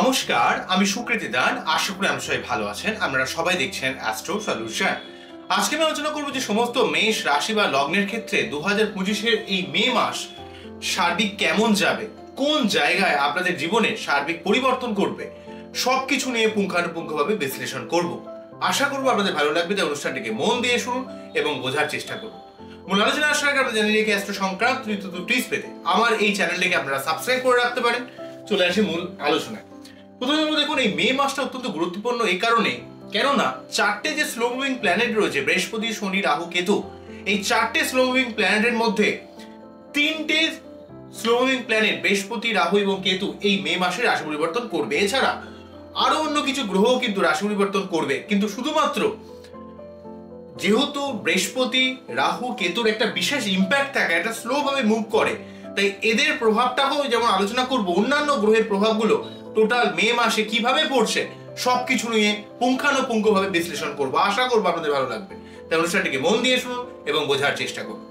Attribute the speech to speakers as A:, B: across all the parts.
A: নমস্কার, আমি সুকৃতি দান। আশা করি আপনারা সবাই ভালো আছেন। আপনারা সবাই দেখছেন অ্যাস্ট্রো সলিউশন। আজকে আমি আলোচনা করবো যে সমস্ত মেষ রাশি বা লগ্নের ক্ষেত্রে 2025-এর এই মে মাস সার্বিক কেমন যাবে, কোন জায়গায় আপনাদের জীবনে সার্বিক পরিবর্তন করবে, সবকিছু নিয়ে পুঙ্খানুপুঙ্খভাবে বিশ্লেষণ করব। আশা করবো আপনাদের ভালো লাগবে। তাই অনুষ্ঠানটিকে মন দিয়ে শুনুন এবং বোঝার চেষ্টা করুন। মূল আলোচনা আসার আগে আপনারা জানিয়ে রেখে অ্যাস্ট্রো সংক্রান্ত টিপস পেতে আমার এই চ্যানেলটিকে আপনারা সাবস্ক্রাইব করে রাখতে পারেন। চলে আসি মূল আলোচনায়। প্রথমে দেখুন, এই মে মাসটা অত্যন্ত গুরুত্বপূর্ণ এই কারণে, কেননা চারটে যে স্লো মুভিং প্ল্যানেট রয়েছে, বৃহস্পতি, শনি, রাহু, কেতু, এই চারটে স্লো মুভিং প্ল্যানেটের মধ্যে তিনটে স্লো মুভিং প্ল্যানেট বৃহস্পতি, রাহু এবং কেতু এই মে মাসে রাশি পরিবর্তন করবে। এছাড়া আরো অন্য কিছু গ্রহ কিন্তু রাশি পরিবর্তন করবে, কিন্তু শুধুমাত্র যেহেতু বৃহস্পতি, রাহু, কেতুর একটা বিশেষ ইম্প্যাক্ট থাকে, একটা স্লো ভাবে মুভ করে, তাই এদের প্রভাবটাও যেমন আলোচনা করব, অন্যান্য গ্রহের প্রভাবগুলো টোটাল মে মাসে কিভাবে পড়ছে সবকিছু নিয়ে পুঙ্খানুপুঙ্খভাবে বিশ্লেষণ করব। আশা করবো আপনাদের ভালো লাগবে। তাই অনুষ্ঠানটিকে মন দিয়ে শুনুন এবং বোঝার চেষ্টা করুন।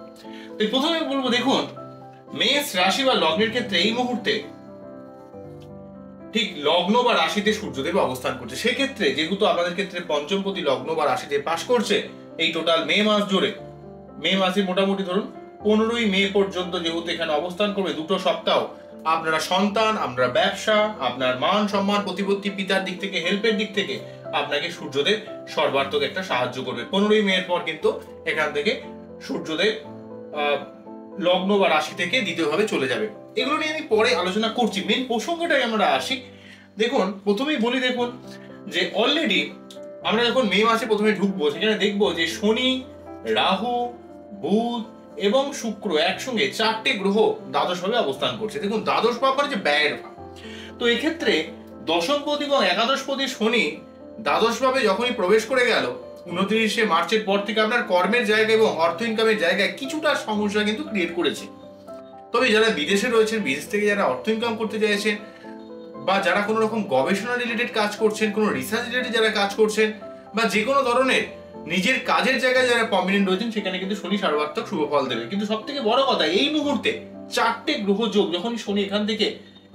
A: তো প্রথমে বলবো, দেখুন মেষ রাশি বা লগ্নের ক্ষেত্রে এই মুহূর্তে ঠিক লগ্ন বা রাশিতে সূর্যদেব অবস্থান করছে। সেক্ষেত্রে যেহেতু আপনাদের ক্ষেত্রে পঞ্চমপতি লগ্ন বা রাশিতে পাস করছে, এই টোটাল মে মাস জুড়ে, মে মাসে মোটামুটি ধরুন 15ই মে পর্যন্ত যেহেতু এখানে অবস্থান করবে, দুটো সপ্তাহ আপনারা সন্তান, আপনার ব্যবসা, আপনার মান সম্মান, প্রতিপত্তি, পিতার দিক থেকে, হেল্পের দিক থেকে আপনাকে সূর্যদেব সর্বাত্মক একটা সাহায্য করবে। 15ই মে এর পর কিন্তু এখান থেকে সূর্যদেব লগ্ন বা রাশি থেকে দ্বিতীয়ভাবে চলে যাবে। এগুলো নিয়ে আমি পরে আলোচনা করছি। মেন প্রসঙ্গটাই আমরা আসি। দেখুন প্রথমেই বলি, দেখুন যে অলরেডি আমরা যখন মে মাসে প্রথমে ঢুকবো, সেখানে দেখবো যে শনি, রাহু, বুধ এবং শুক্র একসঙ্গে চারটে গ্রহ দ্বাদশ ভাবে অবস্থান করছে। দেখুন দ্বাদশ ভাব মানে যে ব্যয়ের ভাব। তো এক্ষেত্রে দশমপতি এবং একাদশপতি শনি দ্বাদশ ভাবে যখনই প্রবেশ করে গেল 29শে মার্চের পর থেকে, আপনার কর্মের জায়গা এবং অর্থ ইনকামের জায়গায় কিছুটা সমস্যা কিন্তু ক্রিয়েট করেছে। তবে যারা বিদেশে রয়েছেন, বিদেশ থেকে যারা অর্থ ইনকাম করতে চাইছেন, বা যারা কোনো রকম গবেষণা রিলেটেড কাজ করছেন, কোনো রিসার্চ রিলেটেড যারা কাজ করছেন, বা যে কোনো ধরনের নিজের কাজের জায়গায় যারা প্রমিনেন্ট রয়েছেন, সেখানে কিন্তু শনি সর্বাত্মক শুভ ফল দেবে। কিন্তু সব থেকে বড় কথা, এই মুহূর্তে চারটে গ্রহ যোগ, যখন শনি এখান থেকে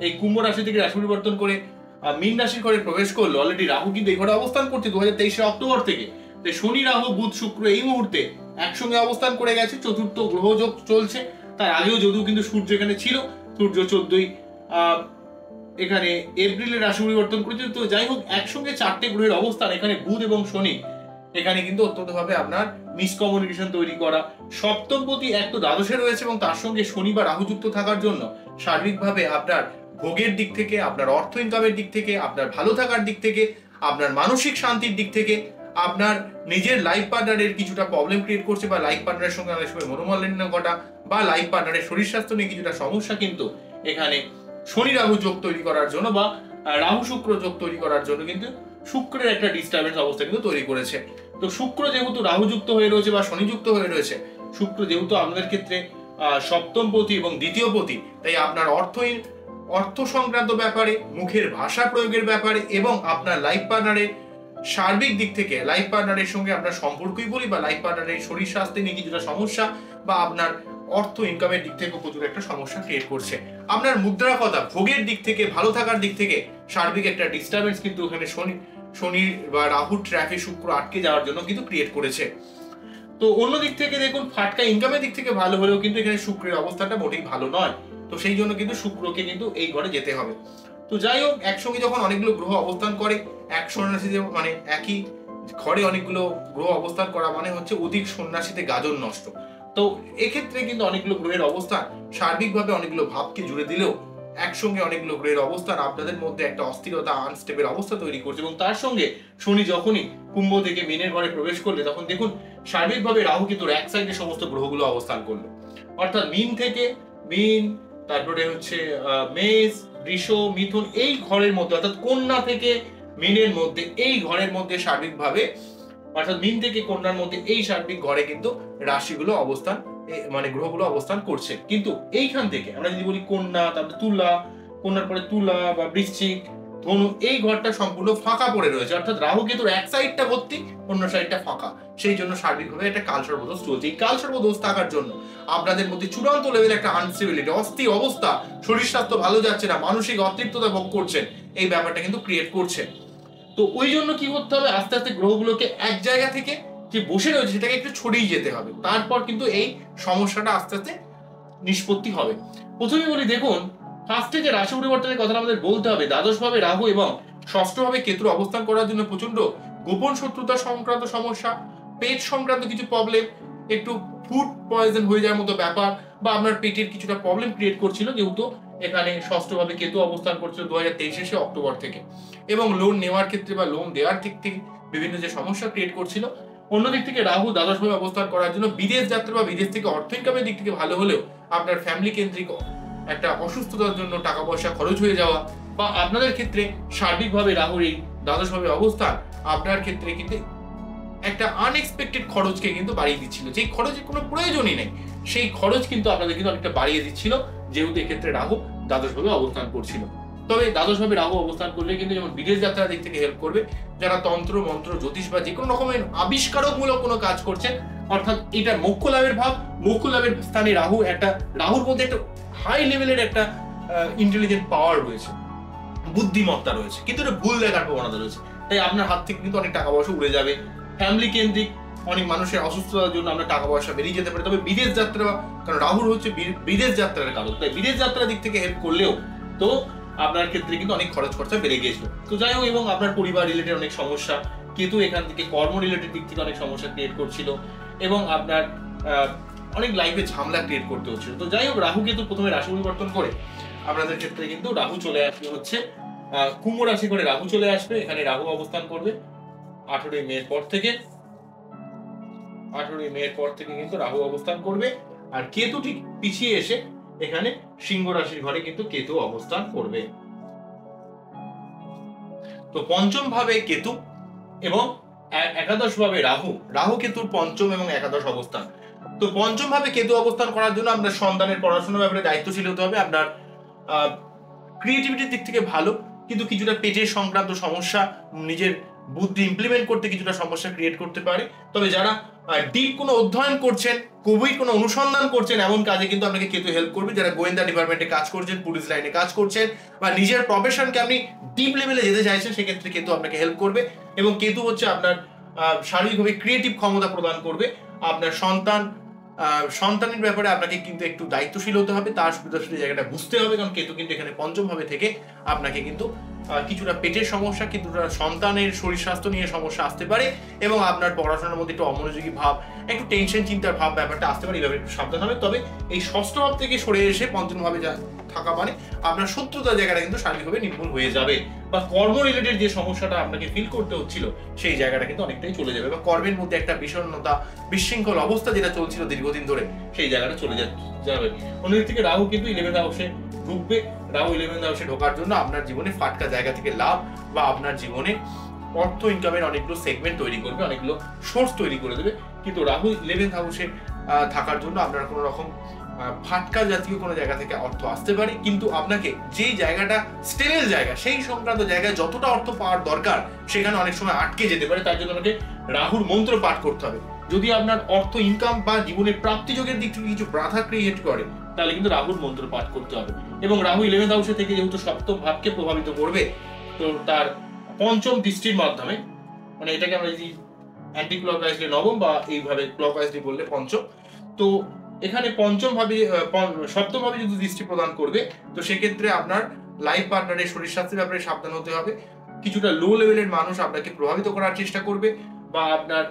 A: এই কুম্ভ রাশি থেকে রাশি পরিবর্তন করে মীন রাশির ঘরে প্রবেশ করলো, অলরেডি রাহু কিন্তু এই ঘরে অবস্থান করছে 2023 অক্টোবর থেকে। শনি, রাহু, বুধ, শুক্র এই মুহূর্তে একসঙ্গে অবস্থান করে গেছে, চতুর্থ গ্রহ যোগ চলছে। তার আগেও যদিও কিন্তু সূর্য এখানে ছিল, সূর্য 14ই এখানে এপ্রিলে রাশি পরিবর্তন করেছে। তো যাই হোক, একসঙ্গে চারটে গ্রহের অবস্থান, এখানে বুধ এবং শনি, এখানে কিন্তু অত্যন্ত ভাবে আপনার মিসকমিউনিকেশন তৈরি করা। সপ্তমপতি এক তো দ্বাদশে রয়েছে এবং তার সঙ্গে শনি বা রাহু যুক্ত থাকার জন্য সার্বিকভাবে আপনার ভোগের দিক থেকে, আপনার অর্থ ইনকামের দিক থেকে, আপনার ভালো থাকার দিক থেকে, আপনার মানসিক শান্তির দিক থেকে, আপনার নিজের লাইফ পার্টনারের কিছুটা প্রবলেম ক্রিয়েট করছে, বা লাইফ পার্টনারের সঙ্গে অনেক সময় মনোমালিন্য ঘটা, বা লাইফ পার্টনারের শরীর স্বাস্থ্য নিয়ে কিছুটা সমস্যা কিন্তু এখানে শনি রাহু যোগ তৈরি করার জন্য, বা রাহু শুক্র যোগ তৈরি করার জন্য কিন্তু শুক্রের একটা ডিস্টারবেন্স অবস্থা কিন্তু তৈরি করেছে। তো শুক্র যেহেতু রাহু যুক্ত হয়ে রয়েছে বা শনি যুক্ত হয়ে রয়েছে, শুক্র যেহেতু আপনাদের ক্ষেত্রে সপ্তমপতি এবং দ্বিতীয়পতি, তাই আপনার অর্থ সংক্রান্ত ব্যাপারে, মুখের ভাষা প্রয়োগের ব্যাপারে এবং আপনার লাইফ পার্টনারের সার্বিক দিক থেকে, লাইফ পার্টনারের সঙ্গে আপনার সম্পর্কই বলি, বা লাইফ পার্টনারের শরীর স্বাস্থ্য নিয়ে কিছুটা সমস্যা, বা আপনার অর্থ ইনকামের দিক থেকে প্রচুর একটা সমস্যা ক্রিয়েট করছে। আপনার মুদ্রা কথা, ভোগের দিক থেকে, ভালো থাকার দিক থেকে সার্বিক একটা ডিস্টারবেন্স কিন্তু এখানে শনি বা রাহু ট্র্যাকে শুক্র আটকে যাওয়ার জন্য কিন্তু ক্রিয়েট করেছে। তো অন্য দিক থেকে দেখুন, ফাটকা ইনকামের দিক থেকে ভালো হলেও কিন্তু এখানে শুক্রের অবস্থাটা মোটেই ভালো নয়। তো সেই জন্য কিন্তু শুক্রকে কিন্তু এই ঘরে যেতে হবে। তো যাই হোক, একসঙ্গে যখন অনেকগুলো গ্রহ অবস্থান করে এক সন্ন্যাসীতে, মানে একই ঘরে অনেকগুলো গ্রহ অবস্থান করা মানে হচ্ছে অধিক সন্ন্যাসীতে গাজন নষ্ট। তো এক্ষেত্রে কিন্তু অনেকগুলো গ্রহের অবস্থান সার্বিকভাবে অনেকগুলো ভাবকে জুড়ে দিলেও একসঙ্গে অনেকগুলো গ্রহের অবস্থান আপনাদের মধ্যে একটা অস্থিরতা, আনস্টেবল অবস্থা তৈরি করছে। এবং তার সঙ্গে শনি যখনই কুম্ভ থেকে মীনের ঘরে প্রবেশ করলে, তখন দেখুন সার্বিকভাবে রাহু কিন্তু এক সাইডে সমস্ত গ্রহগুলো অবস্থান করলো, অর্থাৎ মীন থেকে, মীন, তারপরে হচ্ছে মেষ, বৃষ, মিথুন এই ঘরের মধ্যে, অর্থাৎ কন্যা থেকে মীনের মধ্যে এই ঘরের মধ্যে সার্বিকভাবে, অর্থাৎ মীন থেকে কন্যার মধ্যে এই সার্বিক ঘরে কিন্তু রাশিগুলো অবস্থান, মানে গ্রহগুলো অবস্থান করছে। কিন্তু এইখান থেকে আমরা যদি বলি কন্যা, তারপরে তুলা, কন্যার পরে তুলা বা বৃশ্চিক, ধনু, এই ঘরটা সম্পূর্ণ ফাঁকা পড়ে রয়েছে, অর্থাৎ রাহু কেতুর এক সাইডটা ভর্তি, অন্য সাইডটা ফাঁকা। সেই জন্য সার্বিকভাবে একটা কালসর্পদোষ চলছে। এই কালসর্পদোষ থাকার জন্য আপনাদের মধ্যে চূড়ান্ত লেভেলে একটা আনস্টেবিলিটি, অস্থির অবস্থা, শরীর স্বাস্থ্য ভালো যাচ্ছে না, মানসিক অতৃপ্ততা ভোগ করছেন, এই ব্যাপারটা কিন্তু ক্রিয়েট করছে। তো ওই জন্য কি করতে হবে, আস্তে আস্তে গ্রহগুলোকে এক জায়গা থেকে যে বসে রয়েছে সেটাকে একটু ছড়িয়ে যেতে হবে, তারপর কিন্তু এই সমস্যাটা আস্তে আস্তে নিষ্পত্তি হবে। প্রথমে বলি, দেখুন ফার্স্টে যে রাশি পরিবর্তনের কথা আমাদের বলতে হবে, দ্বাদশ ভাবে রাহু এবং ষষ্ঠ ভাবে কেতুর অবস্থান করার জন্য প্রচন্ড গোপন শত্রুতা সংক্রান্ত সমস্যা, পেট সংক্রান্ত কিছু প্রবলেম, একটু ফুড পয়জন হয়ে যাওয়ার মতো ব্যাপার, বা আপনার পেটের কিছুটা প্রবলেম ক্রিয়েট করছিল, যেহেতু এখানে ষষ্ঠ ভাবে কেতু অবস্থান করছিল 2023 অক্টোবর থেকে, এবং লোন নেওয়ার ক্ষেত্রে বা লোন দেওয়ার দিক থেকে বিভিন্ন যে সমস্যা ক্রিয়েট করছিল। অন্যদিক থেকে রাহু দ্বাদশ ভাবে অবস্থান করার জন্য বিদেশ যাত্রা বা বিদেশ থেকে অর্থ ইনকামের দিক থেকে ভালো হলেও আপনার ফ্যামিলি কেন্দ্রিক একটা অসুস্থতার জন্য টাকা পয়সা খরচ হয়ে যাওয়া, বা আপনাদের ক্ষেত্রে সার্বিকভাবে রাহুর এই দ্বাদশ ভাবে অবস্থান আপনার ক্ষেত্রে কিন্তু একটা আনএক্সপেক্টেড খরচকে কিন্তু বাড়িয়ে দিচ্ছিল, যেই খরচের কোনো প্রয়োজনই নেই সেই খরচ কিন্তু আপনাদের কিন্তু অনেকটা বাড়িয়ে দিচ্ছিল, যেহেতু এক্ষেত্রে রাহু দ্বাদশ ভাবে অবস্থান করছিল। তবে দ্বাদশ ভাবে রাহু অবস্থান করলে কিন্তু যেমন বিদেশ যাত্রার দিক থেকে হেল্প করবে, যারা তন্ত্র মন্ত্র জ্যোতিষ বা যে কোনো রকমের আবিষ্কারকমূলক কোনো কাজ করছেন, অর্থাৎ এটা মোক্ষ লাভের ভাব, মোক্ষ লাভের স্থানে রাহু, একটা রাহুর মধ্যে একটা হাই লেভেলের একটা ইন্টেলিজেন্ট পাওয়ার রয়েছে, বুদ্ধিমত্তা রয়েছে, কিন্তু এটা ভুল দেখার প্রবণতা রয়েছে, তাই আপনার হাত থেকে কিন্তু অনেক টাকা পয়সা উড়ে যাবে। ফ্যামিলি কেন্দ্রিক অনেক মানুষের অসুস্থতার জন্য আপনার টাকা পয়সা বেরিয়ে যেতে পারে। তবে বিদেশ যাত্রা, কারণ রাহুর হচ্ছে বিদেশ যাত্রার কারণ, তাই বিদেশ যাত্রার দিক থেকে হেল্প করলেও তো আপনার ক্ষেত্রে কিন্তু অনেক খরচ খরচা বেড়ে গিয়েছিল। তো যাই হোক, এবং আপনার পরিবার রিলেটেড অনেক সমস্যা, কিন্তু এখান থেকে কর্ম রিলেটেড দিক থেকে অনেক সমস্যা ক্রিয়েট করছিল, এবং আপনার অনেক লাইফে ঝামেলা ক্রিয়েট করতে হচ্ছিল। তো যাই হোক, রাহু কিন্তু প্রথমে রাশি পরিবর্তন করে আপনাদের ক্ষেত্রে কিন্তু রাহু চলে আসবে হচ্ছে কুম্ভ রাশি করে রাহু চলে আসবে, এখানে রাহু অবস্থান করবে 18ই মের পর থেকে। 18ই মের পর থেকে কিন্তু রাহু অবস্থান করবে, আর কেতু ঠিক পিছিয়ে এসে এখানে সিংহ রাশির ঘরে কিন্তু কেতু অবস্থান করবে। তো পঞ্চম ভাবে কেতু এবং একাদশ ভাবে রাহু, রাহু কেতুর পঞ্চম এবং একাদশ অবস্থান। তো পঞ্চম ভাবে কেতু অবস্থান করার জন্য আপনার সন্তানের পড়াশোনার ব্যাপারে দায়িত্বশীল হতে হবে। আপনার ক্রিয়েটিভিটির দিক থেকে ভালো, কিন্তু কিছুটা পেটের সংক্রান্ত সমস্যা, নিজের বুদ্ধি ইমপ্লিমেন্ট করতে কিছুটা সমস্যা ক্রিয়েট করতে পারে। তবে যারা ডিপ কোনো অধ্যয়ন করছেন, গভীর কোনো অনুসন্ধান করছেন, এমন কাজে কিন্তু আপনাকে কেতু হেল্প করবে। যারা গোয়েন্দা ডিপার্টমেন্টে কাজ করছেন, পুলিশ লাইনে কাজ করছেন, বা নিজের প্রফেশনকে আপনি ডিপ লেভেলে যেতে চাইছেন, সেক্ষেত্রে কেতু আপনাকে হেল্প করবে। এবং কেতু হচ্ছে আপনার শারীরিকভাবে ক্রিয়েটিভ ক্ষমতা প্রদান করবে। আপনার সন্তানের ব্যাপারে আপনাকে কিন্তু একটু দায়িত্বশীল হতে হবে, তার সুবিধা জায়গাটা বুঝতে হবে, কারণ কেতু কিন্তু এখানে পঞ্চম ভাবে থেকে আপনাকে কিন্তু কিছুটা পেটের সমস্যা, কিছুটা সন্তানের শরীর স্বাস্থ্য নিয়ে সমস্যা আসতে পারে, এবং আপনার পড়াশোনার মধ্যে একটু অমনোযোগী ভাব, একটু টেনশন চিন্তার ভাব ব্যাপারটা আসতে পারে, এইভাবে একটু সাবধান হবে। তবে এই ষষ্ঠ ভাব থেকে সরে এসে পঞ্চম ভাবে থাকা মানে আপনার শত্রুতার জায়গাটা কিন্তু শারীরিকভাবে নির্মূল হয়ে যাবে, বা কর্ম রিলেটেড যে সমস্যাটা আপনাকে ফিল করতে হচ্ছিল সেই জায়গাটা কিন্তু অনেকটাই চলে যাবে, বা কর্মের মধ্যে একটা বিষণ্ণতা, বিশৃঙ্খল অবস্থা যেটা চলছিল দীর্ঘদিন ধরে, সেই জায়গাটা চলে যাবে। অন্যদিক থেকে রাহু কিন্তু 11th হাউসে ঢুকবে। রাহু 11th হাউসে ঢোকার জন্য আপনার জীবনে ফাটকা জায়গা থেকে লাভ, বা আপনার জীবনে অর্থ ইনকামের অনেকগুলো সেগমেন্ট তৈরি করবে, অনেকগুলো সোর্স তৈরি করে দেবে। কিন্তু রাহু 11th হাউসে থাকার জন্য আপনার কোনো রকম ফাটকা জাতীয় কোনো জায়গা থেকে অর্থ আসতে পারে, কিন্তু আপনাকে যেই জায়গাটা স্টেবল জায়গা, সেই সংক্রান্ত জায়গায় যতটা অর্থ পাওয়ার দরকার সেখানে অনেক সময় আটকে যেতে পারে। তার জন্য আপনাকে রাহুর মন্ত্র পাঠ করতে হবে। যদি আপনার অর্থ ইনকাম বা জীবনের প্রাপ্তিযোগের দিক থেকে কিছু বাধা ক্রিয়েট করে, তাহলে কিন্তু রাহুর মন্ত্র পাঠ করতে হবে। এবং রাহু 11th হাউসে থেকে যেহেতু সপ্তম ভাবকে প্রভাবিত করবে, তো তার পঞ্চম দৃষ্টির মাধ্যমে, মানে এটাকে আমরা যদি অ্যান্টি ক্লকওয়াইজলি নবম, বা এইভাবে ক্লকওয়াইজলি বললে পঞ্চম, তো এখানে পঞ্চম ভাবে সপ্তম ভাবে যদি দৃষ্টি প্রদান করবে, তো সেক্ষেত্রে আপনার লাইফ পার্টনারের শরীর স্বাস্থ্যের ব্যাপারে সাবধান হতে হবে। কিছুটা লো লেভেলের মানুষ আপনাকে প্রভাবিত করার চেষ্টা করবে, বা আপনার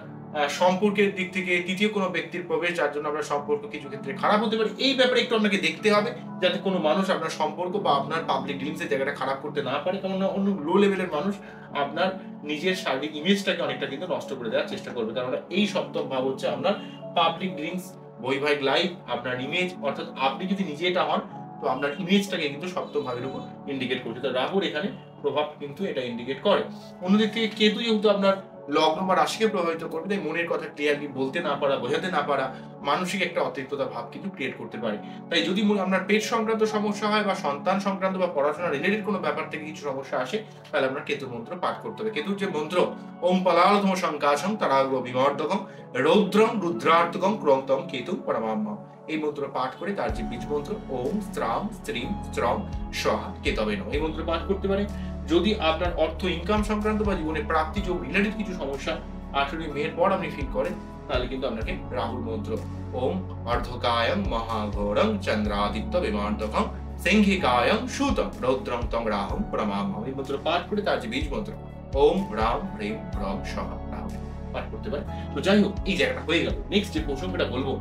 A: সম্পর্কের দিক থেকে তৃতীয় কোনো ব্যক্তির প্রবেশ, যার জন্য আপনার সম্পর্ক কিছু ক্ষেত্রে খারাপ হতে পারে। এই ব্যাপারে একটু আপনাকে দেখতে হবে, যাতে কোনো মানুষ আপনার সম্পর্ক বা আপনার পাবলিক ডিলিংসের জায়গাটা খারাপ করতে না পারে, কারণ অন্য লো লেভেলের মানুষ আপনার নিজের শারীরিক ইমেজটাকে অনেকটা কিন্তু নষ্ট করে দেওয়ার চেষ্টা করবে। কারণ এই সপ্তম ভাব হচ্ছে আপনার পাবলিক ডিলিংস, বৈবাহিক লাইফ, আপনার ইমেজ, অর্থাৎ আপনি যদি নিজে এটা হন, তো আপনার ইমেজটাকে কিন্তু সপ্তম ভাবের উপর ইন্ডিকেট করছে। তো রাহুর এখানে প্রভাব কিন্তু এটা ইন্ডিকেট করে। অন্যদিক থেকে কেতু যেহেতু আপনার লগ্ন বা রাশিকে প্রভাবিত করবে, তাই মনের কথা ক্লিয়ারলি বলতে না পারা, বোঝাতে না পারা, মানসিক একটা অতিরিক্ততা ভাব কিন্তু ক্রিয়েট করতে পারে। তাই যদি আপনার পেট সংক্রান্ত সমস্যা হয়, বা সন্তান সংক্রান্ত বা পড়াশোনা রিলেটেড কোনো ব্যাপার থেকে কিছু সমস্যা আসে, তাহলে আপনার কেতুর মন্ত্র পাঠ করতে হবে। কেতুর যে মন্ত্র, ওম পলালধম সংকাশং তারাগ্র বিমর্দকং রৌদ্রং রুদ্রার্তকং ক্রন্তং কেতু পরমাম্মা, এই মন্ত্র পাঠ করে তার যে বীজ মন্ত্র ওম স্ত্রাম স্ত্রীম স্ত্রম স্বাহা কেতবে নমঃ, এই মন্ত্র পাঠ করতে পারে। যদি আপনার অর্থ ইনকাম সংক্রান্ত বা জীবনে প্রাপ্তি যোগ রিলেটেড কিছু সমস্যা 18ই মের পর আপনি ফিল করেন, তাহলে কিন্তু আপনাকে রাহুর মন্ত্র ওম অর্ধকায়ং মহাঘোরং চন্দ্রাদিত্য বিমান্তকং সিংহিকায়ং সুতং রৌদ্রং তং রাহুম প্রমামহম, এই মন্ত্র পাঠ করে তার যে বীজ মন্ত্র ওম রাম হ্রিম রম স্বাহা রাম পাঠ করতে পারে। তো যাই হোক, এই জায়গাটা হয়ে গেল। নেক্সট যে প্রসঙ্গটা বলবো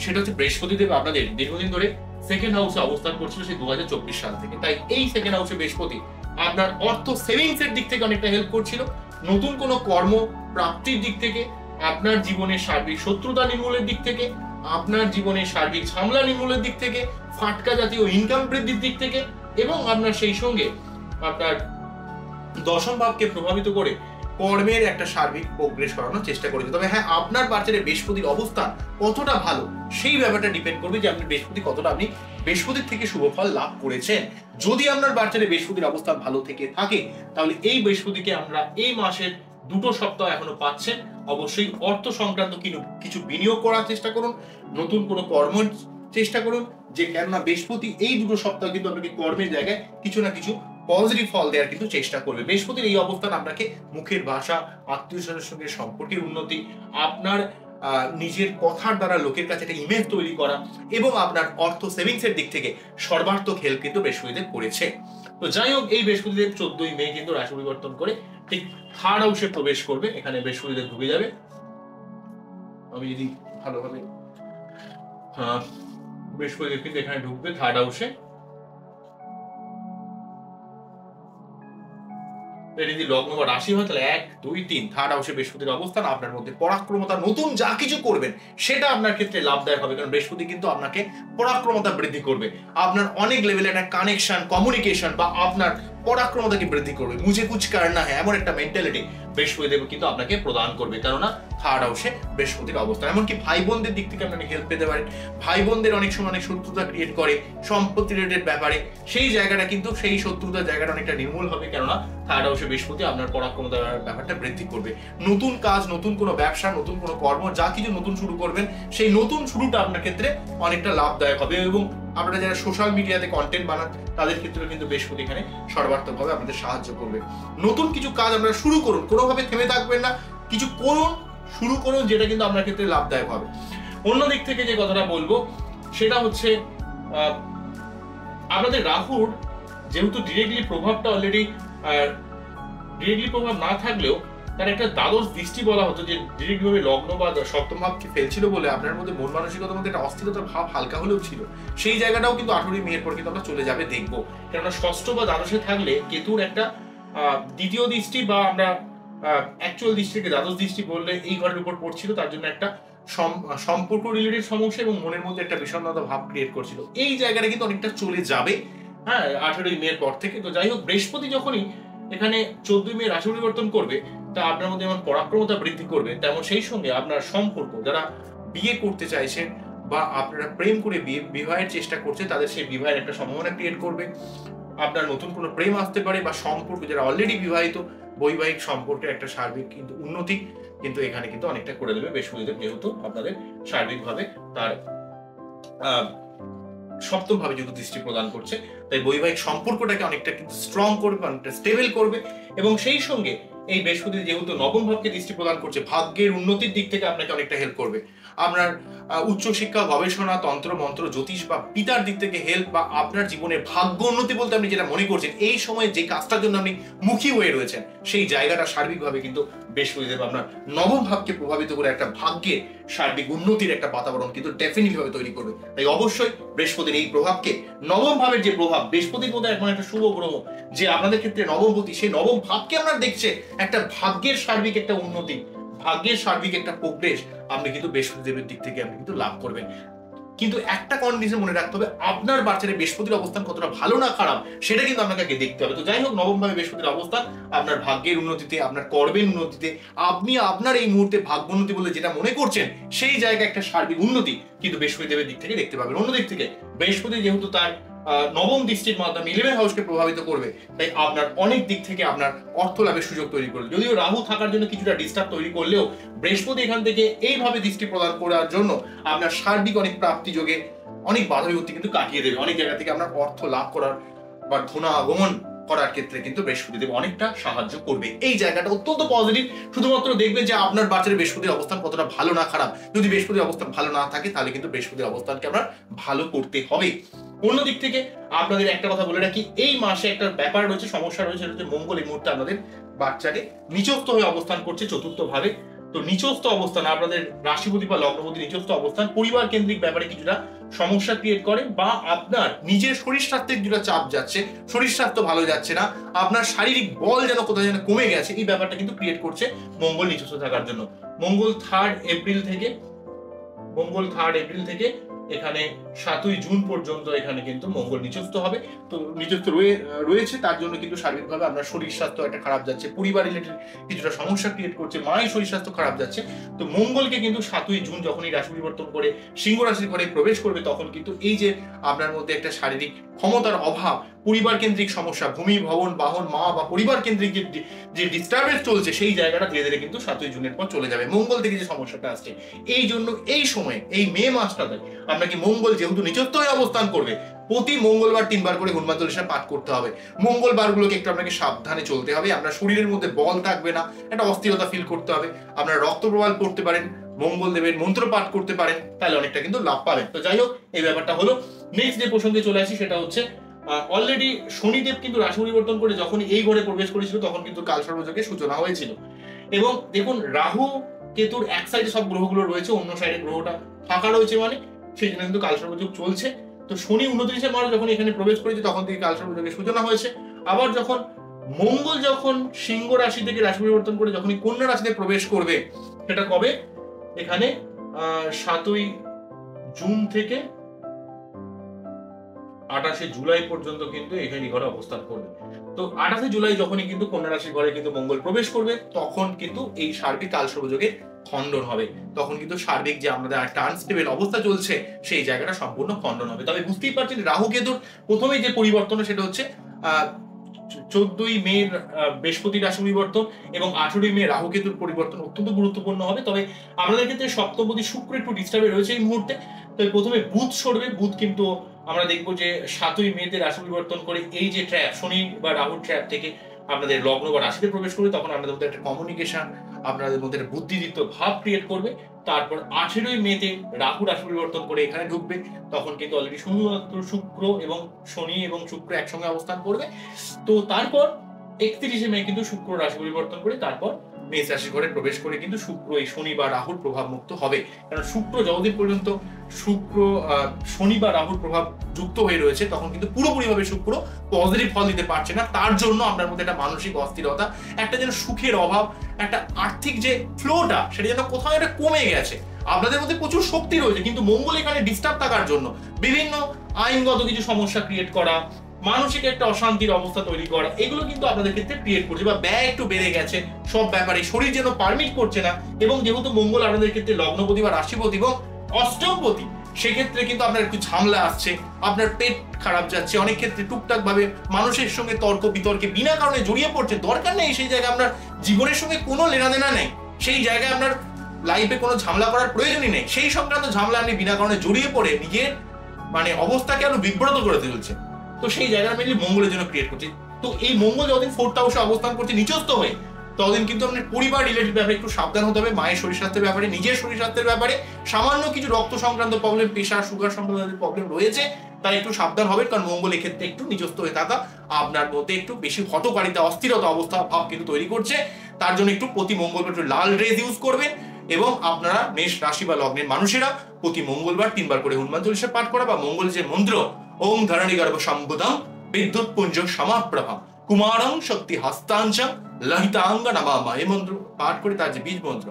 A: সেটা হচ্ছে বৃহস্পতি দেব আপনাদের দীর্ঘদিন ধরে সেকেন্ড হাউসে অবস্থান করছিল সেই 2024 সাল থেকে। তাই এই সেকেন্ড হাউসে বৃহস্পতি আপনার অর্থ সেভিংস এর দিক থেকে অনেকটা হেল্প করছিল, নতুন কোনো কর্ম প্রাপ্তির দিক থেকে, আপনার জীবনের সার্বিক শত্রুতা নির্মূলের দিক থেকে, আপনার জীবনের সার্বিক ঝামেলা নির্মূলের দিক থেকে, ফাটকা জাতীয় ইনকাম বৃদ্ধির দিক থেকে, এবং আপনার সেই সঙ্গে আপনার দশম ভাবকে প্রভাবিত করে কর্মের একটা সার্বিক প্রোগ্রেস করানোর চেষ্টা করেছে। তবে হ্যাঁ, আপনার বাচ্চাদের বৃহস্পতির অবস্থান কতটা ভালো সেই ব্যাপারটা ডিপেন্ড করবে যে আপনি বৃহস্পতির থেকে শুভ ফল লাভ করেছেন। যদি আপনার বাচ্চাদের বৃহস্পতির অবস্থান ভালো থেকে থাকে, তাহলে এই বৃহস্পতিকে আমরা এই মাসের 2 সপ্তাহ এখনো পাচ্ছেন, অবশ্যই অর্থ সংক্রান্ত কিছু বিনিয়োগ করার চেষ্টা করুন, নতুন কোনো কর্ম চেষ্টা করুন, যে কেননা বৃহস্পতি এই 2 সপ্তাহ কিন্তু আপনাকে কর্মের জায়গায় কিছু না কিছু পজিটিভ ফল দেওয়ার কিন্তু চেষ্টা করবে। বৃহস্পতির এই অবস্থান আপনাকে মুখের ভাষা, আত্মীয় স্বজনের সঙ্গে সম্পর্কের উন্নতি, আপনার নিজের কথার দ্বারা লোকের কাছে একটা ইমেজ তৈরি করা, এবং আপনার অর্থ সেভিংস এর দিক থেকে সর্বাত্মক হেল্প কিন্তু বৃহস্পতিদেব করেছে। তো যাই হোক, এই বৃহস্পতিদেব 14ই মে কিন্তু রাশি পরিবর্তন করে ঠিক থার্ড হাউসে প্রবেশ করবে। এখানে বৃহস্পতিদেব ঢুকে যাবে। আমি যদি ভালোভাবে বৃহস্পতিদেব কিন্তু এখানে ঢুকবে থার্ড হাউসে। যদি লগ্ন বা রাশি হয় তাহলে 1, 2, 3 থার্ড হাউসে বৃহস্পতির অবস্থান আপনার মধ্যে পরাক্রমতা, নতুন যা কিছু করবেন সেটা আপনার ক্ষেত্রে লাভদায়ক হবে, কারণ বৃহস্পতি কিন্তু আপনাকে পরাক্রমতা বৃদ্ধি করবে, আপনার অনেক লেভেলে একটা কানেকশন, কমিউনিকেশন বা আপনার পরাক্রমতাকে বৃদ্ধি করবে। মুঝে কুছ করনা হ্যায় এমন একটা মেন্টালিটি বৃহস্পতিদেব কিন্তু আপনাকে প্রদান করবে, কেননা থার্ড হাউসে বৃহস্পতির অবস্থান। এমনকি ভাই বোনদের দিক থেকে আপনি হেল্প পেতে পারেন। ভাই বোনদের অনেক সময় অনেক শত্রুতা ক্রিয়েট করে সম্পত্তি রিলেটেড ব্যাপারে, সেই জায়গাটা কিন্তু সেই শত্রুতার জায়গাটা অনেকটা নির্মূল হবে, কেননা থার্ড হাউসে বৃহস্পতি আপনার পরাক্রমতার ব্যাপারটা বৃদ্ধি করবে। নতুন কাজ, নতুন কোনো ব্যবসা, নতুন কোনো কর্ম, যা কিছু নতুন শুরু করবেন সেই নতুন শুরুটা আপনার ক্ষেত্রে অনেকটা লাভদায়ক হবে। এবং আপনারা যারা সোশ্যাল মিডিয়াতে কন্টেন্ট বানান তাদের ক্ষেত্রে কিন্তু বৃহস্পতি এখানে সর্বাত্মকভাবে আপনাদের সাহায্য করবে। নতুন কিছু কাজ আপনারা শুরু করুন, কোনোভাবে থেমে থাকবেন না, কিছু করুন, শুরু করুন, যেটা কিন্তু আপনার ক্ষেত্রে লাভদায়ক হবে। অন্য দিক থেকে যে কথাটা বলবো সেটা হচ্ছে আপনাদের রাহুর যেহেতু ডিরেক্টলি প্রভাবটা অলরেডি ডিরেক্টলি প্রভাব না থাকলেও তার একটা দ্বাদশ দৃষ্টি বলা হতো, যে ডিরেক্ট ভাবে লগ্ন বা সপ্তম ভাবকে ফেলছিল বলে আপনার মধ্যে মন মানসিকতার মধ্যে একটা অস্থিরতার ভাব হালকা হলেও ছিল। সেই জায়গাটাও কিন্তু 18ই মের পর কিন্তু আমরা চলে যাবে দেখবো, কেননা ষষ্ঠ বা দ্বাদশে থাকলে কেতুর একটা দ্বিতীয় দৃষ্টি বা আমরা অ্যাকচুয়াল দৃষ্টিকে দ্বাদশ দৃষ্টি বললে এই ঘরের উপর পড়ছিল, তার জন্য একটা সম্পর্ক রিলেটেড সমস্যা এবং মনের মধ্যে একটা বিষণ্ণতা ভাব ক্রিয়েট করছিল। এই জায়গাটা কিন্তু অনেকটা চলে যাবে, হ্যাঁ, 18ই মের পর থেকে। তো যাই হোক, বৃহস্পতি যখনই এখানে 14ই মে রাশি পরিবর্তন করবে, তা আপনার মধ্যে যেমন পরাক্রমতা বৃদ্ধি করবে, তেমন সেই সঙ্গে আপনার সম্পর্ক, যারা বিয়ে করতে চাইছেন বা আপনারা প্রেম করে বিবাহের চেষ্টা করছে, তাদের সেই বিবাহের একটা সম্ভাবনা ক্রিয়েট করবে। আপনার নতুন কোনো প্রেম আসতে পারে, বা সম্পর্ক যারা অলরেডি বিবাহিত, বৈবাহিক সম্পর্কের একটা সার্বিক কিন্তু উন্নতি কিন্তু এখানে কিন্তু অনেকটা করে দেবে বৃহস্পতিদেব, যেহেতু আপনাদের সার্বিকভাবে তার সপ্তম ভাবে যেহেতু দৃষ্টি প্রদান করছে, তাই বৈবাহিক সম্পর্কটাকে অনেকটা কিন্তু স্ট্রং করবে, অনেকটা স্টেবল করবে। এবং সেই সঙ্গে এই বৃহস্পতি যেহেতু নবম ভাবকে দৃষ্টি প্রদান করছে, ভাগ্যের উন্নতির দিক থেকে আপনাকে অনেকটা হেল্প করবে। আপনার উচ্চশিক্ষা, গবেষণা, তন্ত্র মন্ত্র, জ্যোতিষ বা পিতার দিক থেকে হেল্প, বা আপনার জীবনের ভাগ্য উন্নতি বলতে আপনি যেটা মনে করছেন এই সময়ে যে কাজটার জন্য আপনি মুখী হয়ে রয়েছেন, সেই জায়গাটা সার্বিকভাবে কিন্তু বৃহস্পতিদেব আপনার নবম ভাবকে প্রভাবিত করে একটা ভাগ্যের সার্বিক উন্নতির একটা বাতাবরণ কিন্তু ডেফিনেটলি ভাবে তৈরি করবে। তাই অবশ্যই বৃহস্পতির এই প্রভাবকে, নবম ভাবের যে প্রভাব, বৃহস্পতির মধ্যে এখন একটা শুভ গ্রহ যে আপনাদের ক্ষেত্রে নবমপতি, সেই নবম ভাবকে আপনারা দেখছে একটা ভাগ্যের সার্বিক একটা উন্নতি, ভাগ্যের সার্বিক একটা প্রোগ্রেস আপনি কিন্তু বৃহস্পতিদেবের দিক থেকে আপনি কিন্তু লাভ করবেন। কিন্তু একটা কন্ডিশন মনে রাখতে হবে, আপনার বাচ্চাদের বৃহস্পতির অবস্থান কতটা ভালো না খারাপ সেটা কিন্তু আপনাকে আগে দেখতে হবে। তো যাই হোক, নবম ভাবে বৃহস্পতির অবস্থান আপনার ভাগ্যের উন্নতিতে, আপনার কর্মের উন্নতিতে, আপনি আপনার এই মুহূর্তে ভাগ্য উন্নতি বলে যেটা মনে করছেন সেই জায়গায় একটা সার্বিক উন্নতি কিন্তু বৃহস্পতিদেবের দিক থেকে দেখতে পাবেন। অন্যদিক থেকে বৃহস্পতি যেহেতু তার নবম দৃষ্টির মাধ্যমে 11 হাউসকে প্রভাবিত করবে, তাই আপনার অনেক দিক থেকে আপনার অর্থ লাভের সুযোগ তৈরি করবে। যদিও রাহু থাকার জন্য কিছুটা ডিস্টার্ব তৈরি করলেও বৃহস্পতি এখান থেকে এইভাবে দৃষ্টি প্রদান করার জন্য আপনার সার্বিক অনেক প্রাপ্তি যোগে অনেক বাধা বিপত্তি কিন্তু কাটিয়ে দেবে। অনেক জায়গা থেকে আপনার অর্থ লাভ করার বা ধনা আগমন করার ক্ষেত্রে কিন্তু বৃহস্পতিদেব অনেকটা সাহায্য করবে। এই জায়গাটা অত্যন্ত পজিটিভ। শুধুমাত্র দেখবেন যে আপনার বাচ্চার বৃহস্পতির অবস্থান কতটা ভালো না খারাপ। যদি বৃহস্পতির অবস্থান ভালো না থাকে তাহলে কিন্তু বৃহস্পতির অবস্থানকে আমরা ভালো করতে হবে। অন্য দিক থেকে আপনাদের একটা কথা বলে রাখি, এই মাসে একটা ব্যাপার রয়েছে, সমস্যা রয়েছে, সেটা হচ্ছে মঙ্গল এই মুহূর্তে আপনাদের বাচ্চাকে নিচস্থ হয়ে অবস্থান করছে চতুর্থ ভাবে। তো নিচস্থ অবস্থান, আপনাদের রাশিপতি বা লগ্নপতি নিচস্থ অবস্থান পরিবার কেন্দ্রিক ব্যাপারে কিছুটা সমস্যা ক্রিয়েট করে, বা আপনার নিজের শরীর স্বাস্থ্যের কিছুটা চাপ যাচ্ছে, শরীর স্বাস্থ্য ভালো যাচ্ছে না, আপনার শারীরিক বল যেন কোথায় যেন কমে গেছে, এই ব্যাপারটা কিন্তু ক্রিয়েট করছে মঙ্গল নিচস্থ থাকার জন্য। মঙ্গল 3 এপ্রিল থেকে এখানে 7ই জুন পর্যন্ত এখানে কিন্তু মঙ্গল নিচস্থ হবে। তো নিচস্থ রয়েছে, তার জন্য কিন্তু শারীরিকভাবে আপনার শরীর স্বাস্থ্য একটা খারাপ যাচ্ছে, পরিবার রিলেটেড কিছুটা সমস্যা ক্রিয়েট করছে, মায়ের শরীর স্বাস্থ্য খারাপ যাচ্ছে। তো মঙ্গলকে কিন্তু 7ই জুন যখনই রাশি পরিবর্তন করে সিংহ রাশির ঘরে প্রবেশ করবে, তখন কিন্তু এই যে আপনার মধ্যে একটা শারীরিক ক্ষমতার অভাব, পরিবার কেন্দ্রিক সমস্যা, ভূমি ভবন বাহন মা বা পরিবার কেন্দ্রিক যে ডিস্টারবেন্স চলছে, সেই জায়গাটা ধীরে ধীরে কিন্তু 7ই জুনের পর চলে যাবে। মঙ্গল থেকে যে সমস্যাটা আসছে, এই জন্য এই সময়ে এই মে মাসটাতে আপনাকে মঙ্গল যেহেতু নিচস্থ হয়ে অবস্থান করবে, প্রতি মঙ্গলবার 3 বার করে হনুমান চল্লিশা পাঠ করতে হবে। মঙ্গলবারগুলোকে একটু আপনাকে সাবধানে চলতে হবে। আপনার শরীরের মধ্যে বল থাকবে না, একটা অস্থিরতা ফিল করতে হবে। আপনার রক্ত প্রবাহ করতে পারেন, মঙ্গল দেবের মন্ত্র পাঠ করতে পারেন, তাহলে অনেকটা কিন্তু লাভ পাবেন। তো যাই হোক, এই ব্যাপারটা হলো। নেক্সট যে প্রসঙ্গে চলে আসি, সেটা হচ্ছে অলরেডি শনিদেব কিন্তু রাশি পরিবর্তন করে যখন এই ঘরে প্রবেশ করেছিল, তখন কিন্তু কালসর্পযোগের সূচনা হয়েছিল। এবং দেখুন, রাহু কেতুর এক সাইডে সব গ্রহগুলো রয়েছে, অন্য সাইডে গ্রহটা ফাঁকা রয়েছে, মানে সেই জন্য কিন্তু কালসর্পযোগ চলছে। তো শনি 29 মার্চ যখন এখানে প্রবেশ করেছে, তখন থেকে কালসর্পযোগের সূচনা হয়েছে। আবার যখন মঙ্গল যখন সিংহ রাশি থেকে রাশি পরিবর্তন করে যখন কন্যা রাশিতে প্রবেশ করবে, সেটা কবে? এখানে 7ই জুন থেকে 28শে জুলাই পর্যন্ত কিন্তু এখানে ঘরে অবস্থান করবে। তো 28শে জুলাই যখনই কিন্তু কন্যা রাশির ঘরে কিন্তু মঙ্গল প্রবেশ করবে, তখন কিন্তু এই সার্বিক কালসর্পযোগের খণ্ডন হবে। তখন কিন্তু সার্বিক যে আমাদের একটা আনস্টেবল অবস্থা চলছে, সেই জায়গাটা সম্পূর্ণ খণ্ডন হবে। তবে বুঝতেই পারছেন, রাহু কেতুর প্রথমেই যে পরিবর্তন, সেটা হচ্ছে 14ই মে বৃহস্পতি রাশি পরিবর্তন এবং 18ই মে রাহু কেতুর পরিবর্তন অত্যন্ত গুরুত্বপূর্ণ হবে। তবে আমাদের ক্ষেত্রে সপ্তমপতি শুক্র একটু ডিস্টার্বে রয়েছে এই মুহূর্তে। তবে প্রথমে বুধ সরবে। বুধ কিন্তু আমরা দেখবো যে 7ই মেতে রাশি পরিবর্তন করে এই যে ট্র্যাপ, শনি বা রাহুর ট্র্যাপ থেকে আপনাদের লগ্ন বা রাশিতে প্রবেশ করবে, তখন আপনাদের মধ্যে একটা কমিউনিকেশন, আপনাদের মধ্যে একটা বুদ্ধিদীপ্ত ভাব ক্রিয়েট করবে। তারপর 18ই মেতে রাহু রাশি পরিবর্তন করে এখানে ঢুকবে, তখন কিন্তু অলরেডি শুধুমাত্র শুক্র এবং শনি এবং শুক্র একসঙ্গে অবস্থান করবে। তো তারপর 31শে মে কিন্তু শুক্র রাশি পরিবর্তন করে তারপর মেষ রাশি ঘরে প্রবেশ করে কিন্তু শুক্র এই শনি বা রাহুর প্রভাব মুক্ত হবে। কারণ শুক্র যতদিন পর্যন্ত শনি বা রাহুর প্রভাব যুক্ত হয়ে রয়েছে, তখন কিন্তু পুরোপুরিভাবে শুক্র পজিটিভ ফল দিতে পারছে না। তার জন্য আপনার মধ্যে একটা মানসিক অস্থিরতা, একটা যেন সুখের অভাব, একটা আর্থিক যে ফ্লোটা, সেটা যেন কোথাও একটা কমে গেছে। আপনাদের মধ্যে প্রচুর শক্তি রয়েছে, কিন্তু মঙ্গল এখানে ডিস্টার্ব থাকার জন্য বিভিন্ন আইনগত কিছু সমস্যা ক্রিয়েট করা, মানসিক একটা অশান্তির অবস্থা তৈরি করা, এগুলো কিন্তু আপনাদের ক্ষেত্রে ক্রিয়েট করছে। বা ব্যয় একটু বেড়ে গেছে সব ব্যাপারে, শরীর যেন পারমিট করছে না। এবং যেহেতু মঙ্গল আপনাদের ক্ষেত্রে লগ্নপতি বা রাশিপতি এবং অষ্টমপতি, সেক্ষেত্রে কিন্তু আপনার একটু ঝামেলা আসছে, আপনার পেট খারাপ যাচ্ছে, অনেক ক্ষেত্রে টুকটাক ভাবে মানুষের সঙ্গে তর্ক বিতর্কে বিনা কারণে জড়িয়ে পড়ছে। দরকার নেই, সেই জায়গায় আপনার জীবনের সঙ্গে কোনো লেনাদেনা নেই, সেই জায়গায় আপনার লাইফে কোনো ঝামেলা করার প্রয়োজনই নেই। সেই সংক্রান্ত ঝামেলা আপনি বিনা কারণে জড়িয়ে পড়ে নিজের অবস্থাকে আরো বিব্রত করে তুলছে। তো সেই জায়গাটা মেনলি মঙ্গলের জন্য ক্রিয়েট করছে। তো এই মঙ্গল যতদিন 4th হাউসে অবস্থান করছে নিচস্থ হয়ে, ততদিন কিন্তু আপনার পরিবার রিলেটেড ব্যাপারে একটু সাবধান হতে হবে। মায়ের শরীর স্বাস্থ্যের ব্যাপারে, নিজের শরীর স্বাস্থ্যের ব্যাপারে সামান্য কিছু রক্ত সংক্রান্ত প্রবলেম, প্রেশার, সুগার সংক্রান্ত প্রবলেম রয়েছে, তাই একটু সাবধান হবেন। কারণ মঙ্গল এক্ষেত্রে একটু নিচস্থ হয়ে থাকা আপনার মধ্যে একটু বেশি হঠকারিতা, অস্থিরতা অবস্থা ভাব কিন্তু তৈরি করছে। তার জন্য একটু প্রতি মঙ্গলবার একটু লাল ড্রেস ইউজ করবেন। এবং আপনারা মেষ রাশি বা লগ্নের মানুষেরা প্রতি মঙ্গলবার 3 বার করে হনুমান চল্লিশা পাঠ করা, বা মঙ্গল যে মন্ত্র ওম ধরণী গর্ভ সম্বুদম বিদ্যুৎ পুঞ্জ সমাপ্রভা কুমারং শক্তি হস্তাঞ্চম লহিতাঙ্গ নমামা, এই মন্ত্র পাঠ করে তার যে বীজ মন্ত্র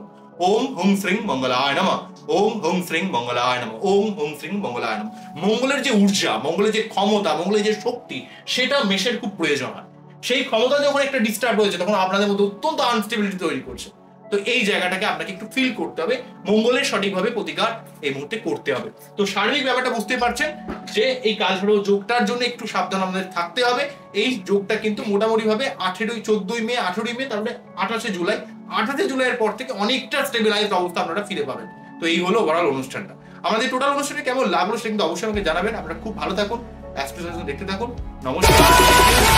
A: ওম হুং শ্রীং মঙ্গলায় নমঃ, ওম হুং শ্রীং মঙ্গলায় নমঃ, ওম হুং শ্রীং মঙ্গলায় নমঃ। মঙ্গলের যে ঊর্জা, মঙ্গলের যে ক্ষমতা, মঙ্গলের যে শক্তি, সেটা মেষের খুব প্রয়োজন হয়। সেই ক্ষমতা যখন একটা ডিস্টার্ব হয়েছে, তখন আপনাদের মধ্যে অত্যন্ত আনস্টেবিলিটি তৈরি করছে। তো এই জায়গাটাকে আপনাকে একটু ফিল করতে হবে, মঙ্গলের সঠিকভাবে প্রতিকার এই মুহূর্তে করতে হবে। তো সার্বিক ব্যাপারটা বুঝতে পারছেন যে এই কালসর্প যোগটার জন্য একটু সাবধান আমাদের থাকতে হবে। এই যোগটা কিন্তু মোটামুটি ভাবে 14ই মে, 18ই মে, তারপরে 28শে জুলাই, 28শে জুলাইয়ের পর থেকে অনেকটা স্টেবিলাইজড অবস্থা আপনারা ফিরে পাবেন। তো এই হলো ওভারঅল অনুষ্ঠানটা। আমাদের টোটাল অনুষ্ঠানে কেমন লাগলো সেটা কিন্তু অবশ্যই আমাকে জানাবেন। আপনারা খুব ভালো থাকুন, অ্যাস্ট্রো দেখতে থাকুন। নমস্কার।